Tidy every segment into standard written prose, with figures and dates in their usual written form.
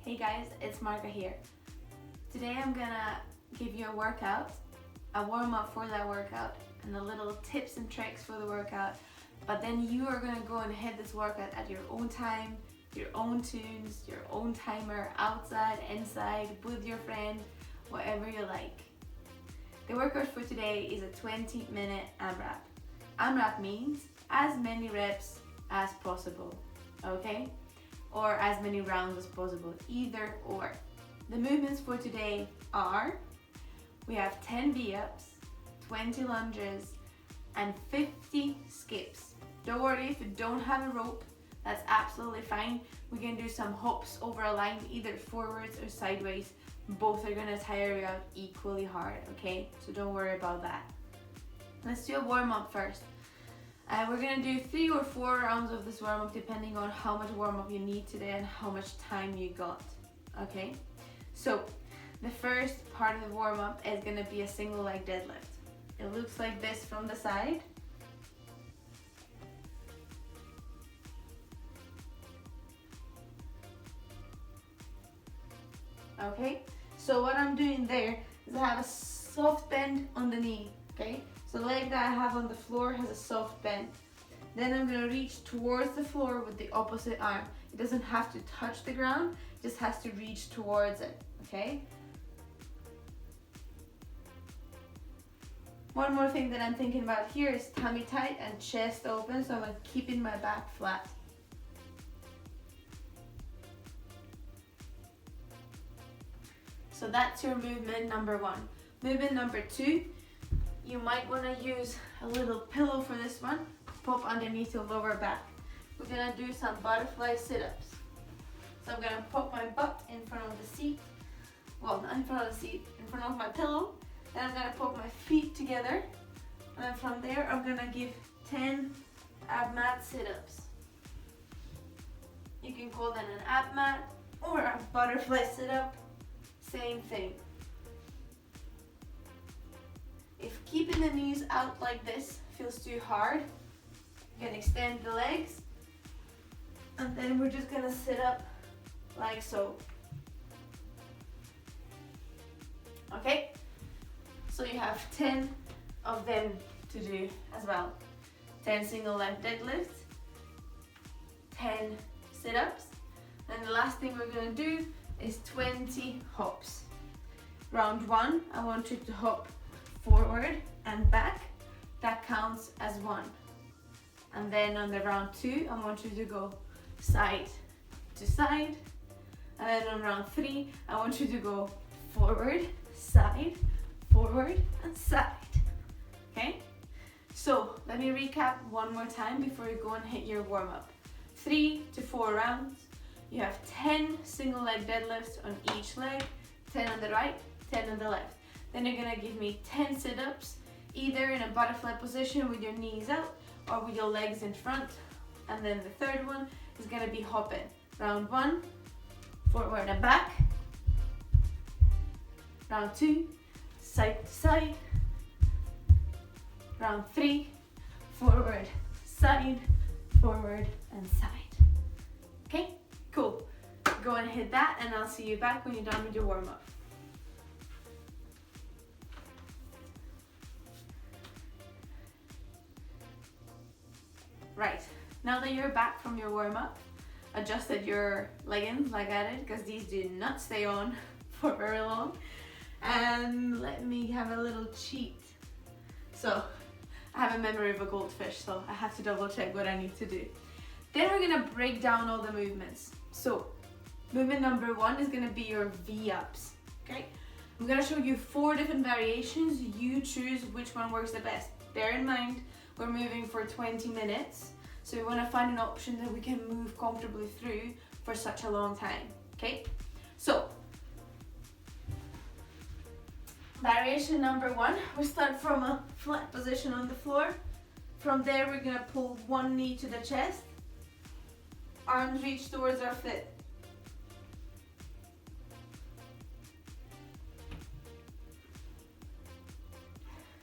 Hey guys, it's Markka here. Today I'm gonna give you a workout, a warm up for that workout, and the little tips and tricks for the workout. But then you are gonna go and hit this workout at your own time, your own tunes, your own timer, outside, inside, with your friend, whatever you like. The workout for today is a 20-minute AMRAP. AMRAP means as many reps as possible, okay? Or as many rounds as possible, either or. The movements for today are, we have 10 V-ups, 20 lunges, and 50 skips. Don't worry if you don't have a rope, that's absolutely fine. We can do some hops over a line, either forwards or sideways. Both are gonna tire you out equally hard, okay? So don't worry about that. Let's do a warm up first. We're gonna do 3 or 4 rounds of this warm up depending on how much warm up you need today and how much time you got, okay? So the first part of the warm up is gonna be a single leg deadlift. It looks like this from the side. Okay, so what I'm doing there is I have a soft bend on the knee, okay? So the leg that I have on the floor has a soft bend. Then I'm gonna reach towards the floor with the opposite arm. It doesn't have to touch the ground, it just has to reach towards it, okay? One more thing that I'm thinking about here is tummy tight and chest open, so I'm keeping my back flat. So that's your movement number 1. Movement number 2, you might want to use a little pillow for this one, pop underneath your lower back. We're going to do some butterfly sit-ups. So I'm going to pop my butt in front of the seat, well not in front of the seat, in front of my pillow. Then I'm going to pop my feet together, and then from there I'm going to give 10 ab mat sit-ups. You can call that an ab mat or a butterfly sit-up, same thing. If keeping the knees out like this feels too hard, you can extend the legs, and then we're just gonna sit up like so. Okay? So you have 10 of them to do as well. 10 single leg deadlifts, 10 sit-ups, and the last thing we're gonna do is 20 hops. Round 1, I want you to hop forward and back. That counts as 1. And then on the round 2, I want you to go side to side. And then on round 3, I want you to go forward, side, and side. Okay? So let me recap one more time before you go and hit your warm up. 3 to 4 rounds. You have 10 single leg deadlifts on each leg, 10 on the right, 10 on the left. Then you're gonna give me 10 sit-ups, either in a butterfly position with your knees out or with your legs in front. And then the third one is gonna be hopping. Round 1, forward and back. Round 2, side to side. Round 3, forward, side, and side. Okay, cool. Go and hit that, and I'll see you back when you're done with your warm-up. Right, now that you're back from your warm-up, adjusted your leggings like I did, because these do not stay on for very long. And let me have a little cheat. So, I have a memory of a goldfish, so I have to double check what I need to do. Then we're gonna break down all the movements. So, movement number 1 is gonna be your V-ups, okay? I'm gonna show you 4 different variations. You choose which one works the best. Bear in mind, we're moving for 20 minutes, so we wanna find an option that we can move comfortably through for such a long time, okay? So, variation number 1, we start from a flat position on the floor. From there, we're gonna pull one knee to the chest, arms reach towards our foot.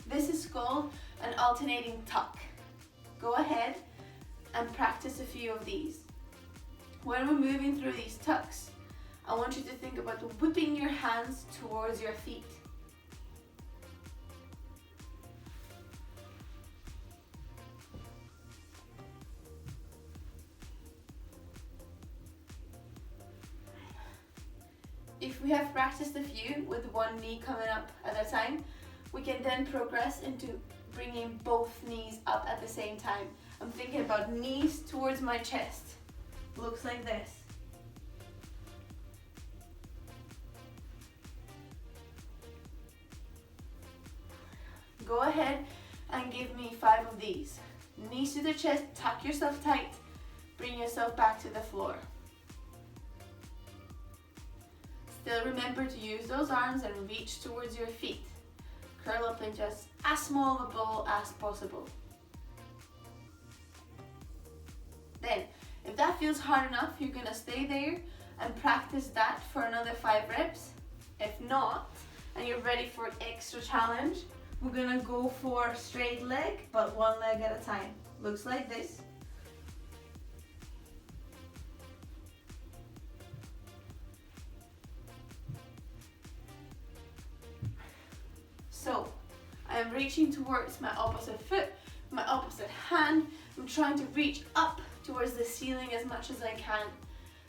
This is called an alternating tuck. Go ahead and practice a few of these. When we're moving through these tucks, I want you to think about whipping your hands towards your feet. If we have practiced a few with one knee coming up at a time, we can then progress into bringing both knees up at the same time. I'm thinking about knees towards my chest. Looks like this. Go ahead and give me 5 of these. Knees to the chest, tuck yourself tight, bring yourself back to the floor. Still remember to use those arms and reach towards your feet. Curl up in just as small of a ball as possible. Then, if that feels hard enough, you're gonna stay there and practice that for another 5 reps. If not, and you're ready for an extra challenge, we're gonna go for straight leg, but one leg at a time. Looks like this. So, I'm reaching towards my opposite foot, my opposite hand. I'm trying to reach up towards the ceiling as much as I can.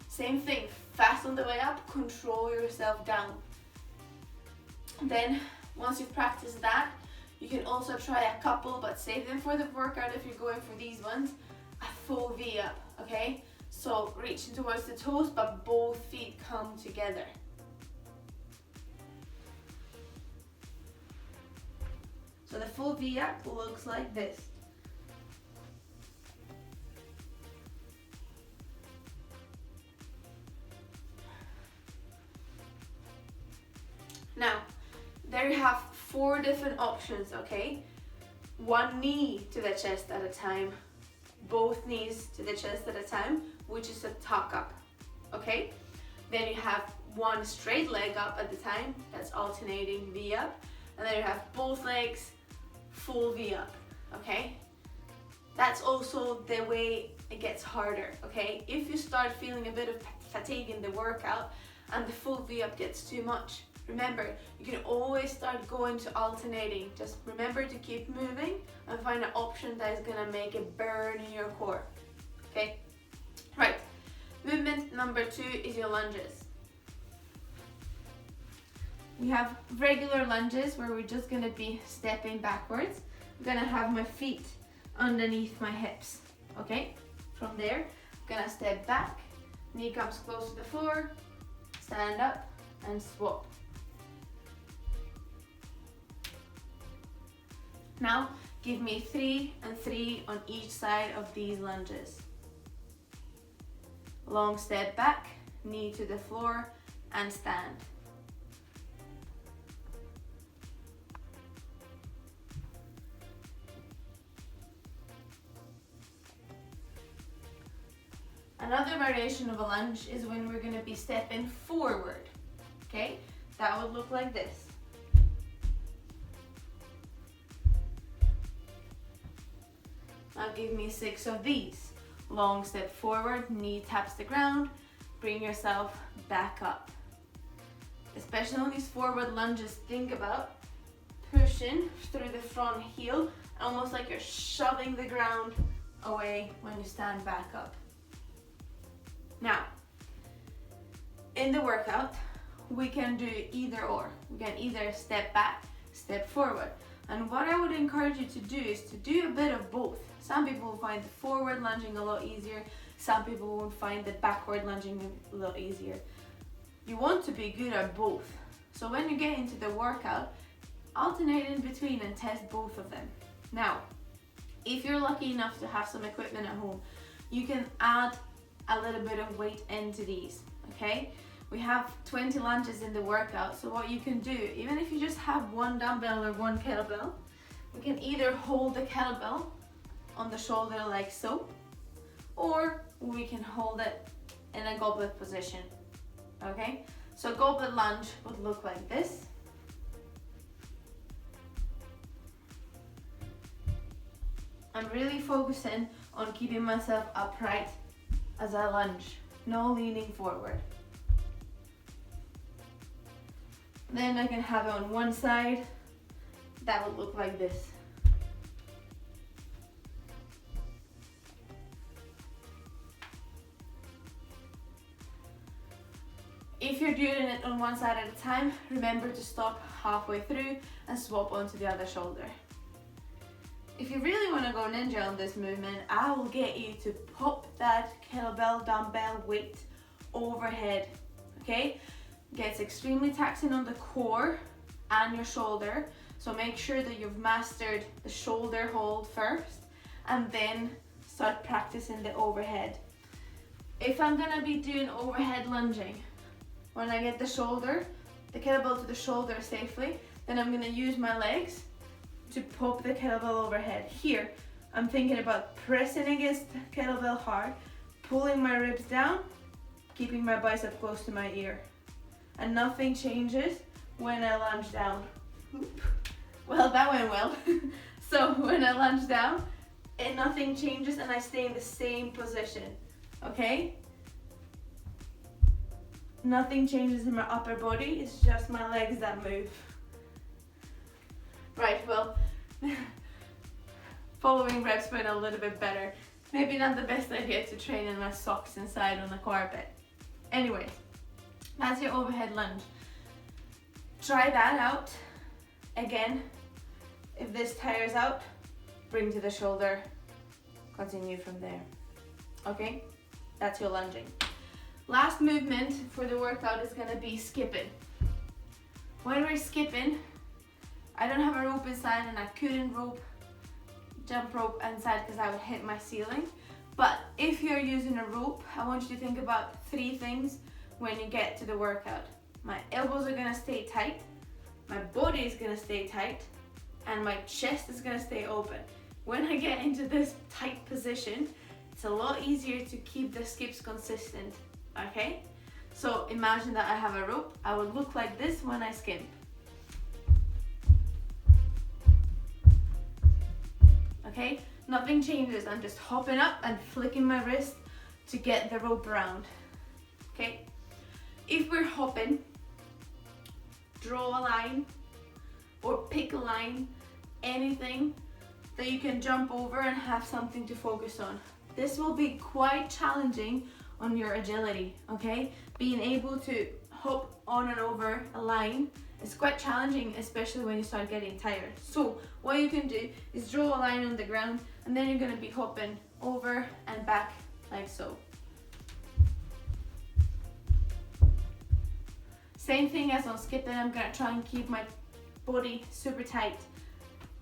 Same thing, fast on the way up, control yourself down. Then, once you've practiced that, you can also try a couple, but save them for the workout if you're going for these ones. A full V up, okay? So, reaching towards the toes, but both feet come together. So the full V up looks like this. Now, there you have 4 different options, okay? One knee to the chest at a time, both knees to the chest at a time, which is a tuck up, okay? Then you have one straight leg up at the time, that's alternating V up, and then you have both legs full V up, okay? That's also the way it gets harder, okay? If you start feeling a bit of fatigue in the workout and the full V up gets too much, remember, you can always start going to alternating. Just remember to keep moving and find an option that is gonna make it burn in your core, okay? Right, movement number 2 is your lunges. We have regular lunges where we're just gonna be stepping backwards. I'm gonna have my feet underneath my hips, okay? From there, I'm gonna step back, knee comes close to the floor, stand up and swap. Now, give me 3 and 3 on each side of these lunges. Long step back, knee to the floor and stand. Another variation of a lunge is when we're going to be stepping forward, okay? That would look like this. Now give me 6 of these. Long step forward, knee taps the ground, bring yourself back up. Especially on these forward lunges, think about pushing through the front heel, almost like you're shoving the ground away when you stand back up. Now, in the workout, we can do either or. We can either step back, step forward. And what I would encourage you to do is to do a bit of both. Some people will find the forward lunging a lot easier. Some people will find the backward lunging a lot easier. You want to be good at both. So when you get into the workout, alternate in between and test both of them. Now, if you're lucky enough to have some equipment at home, you can add a little bit of weight into these, okay? We have 20 lunges in the workout, so what you can do, even if you just have one dumbbell or one kettlebell, we can either hold the kettlebell on the shoulder like so, or we can hold it in a goblet position, okay? So goblet lunge would look like this. I'm really focusing on keeping myself upright as I lunge, no leaning forward. Then I can have it on one side. That would look like this. If you're doing it on one side at a time, remember to stop halfway through and swap onto the other shoulder. If you really want to go ninja on this movement, I will get you to pop that kettlebell dumbbell weight overhead, okay? Gets extremely taxing on the core and your shoulder, so make sure that you've mastered the shoulder hold first and then start practicing the overhead. If I'm gonna be doing overhead lunging, when I get the kettlebell to the shoulder safely, then I'm gonna use my legs to pop the kettlebell overhead. Here, I'm thinking about pressing against the kettlebell hard, pulling my ribs down, keeping my bicep close to my ear. And nothing changes when I lunge down. Oop. Well, that went well. So when I lunge down, nothing changes and I stay in the same position, okay? Nothing changes in my upper body, it's just my legs that move. Right, well, following reps went a little bit better. Maybe not the best idea to train in my socks inside on the carpet. Anyway, that's your overhead lunge. Try that out. Again, if this tires out, bring to the shoulder, continue from there. Okay, that's your lunging. Last movement for the workout is gonna be skipping. When we're skipping, I don't have a rope inside and I couldn't jump rope inside because I would hit my ceiling. But if you're using a rope, I want you to think about 3 things when you get to the workout. My elbows are gonna stay tight, my body is gonna stay tight, and my chest is gonna stay open. When I get into this tight position, it's a lot easier to keep the skips consistent, okay? So imagine that I have a rope. I would look like this when I skip. Okay, nothing changes. I'm just hopping up and flicking my wrist to get the rope around. Okay, if we're hopping, draw a line or pick a line, anything that you can jump over and have something to focus on. This will be quite challenging on your agility, okay? Being able to hop on and over a line is quite challenging, especially when you start getting tired. So what you can do is draw a line on the ground and then you're gonna be hopping over and back like so. Same thing as on skipping, I'm gonna try and keep my body super tight.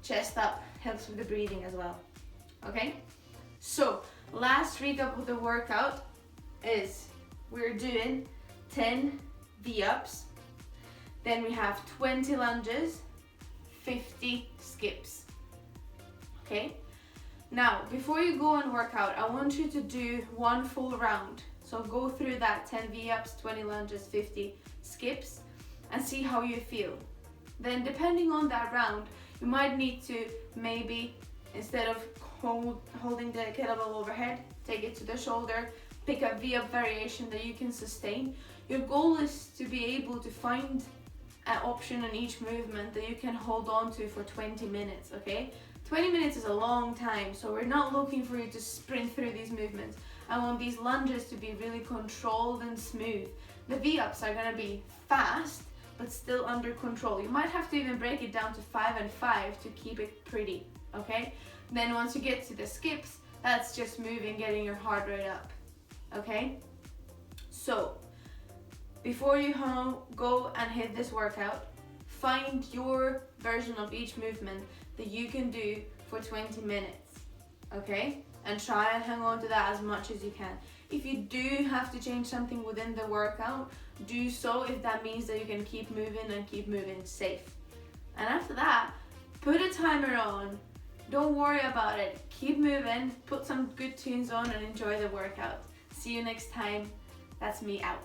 Chest up, helps with the breathing as well, okay? So last recap of the workout is we're doing 10 V-ups, then we have 20 lunges, 50 skips, okay? Now, before you go and work out, I want you to do one full round. So go through that 10 V-ups, 20 lunges, 50 skips, and see how you feel. Then depending on that round, you might need to maybe, instead of holding the kettlebell overhead, take it to the shoulder, pick a V-up variation that you can sustain. Your goal is to be able to find an option in each movement that you can hold on to for 20 minutes, okay? 20 minutes is a long time, so we're not looking for you to sprint through these movements. I want these lunges to be really controlled and smooth. The V-ups are gonna be fast, but still under control. You might have to even break it down to 5 and 5 to keep it pretty, okay? Then once you get to the skips, that's just moving, getting your heart rate up, okay? So, before you go and hit this workout, find your version of each movement that you can do for 20 minutes, okay? And try and hang on to that as much as you can. If you do have to change something within the workout, do so if that means that you can keep moving and keep moving safe. And after that, put a timer on. Don't worry about it. Keep moving, put some good tunes on and enjoy the workout. See you next time. That's me out.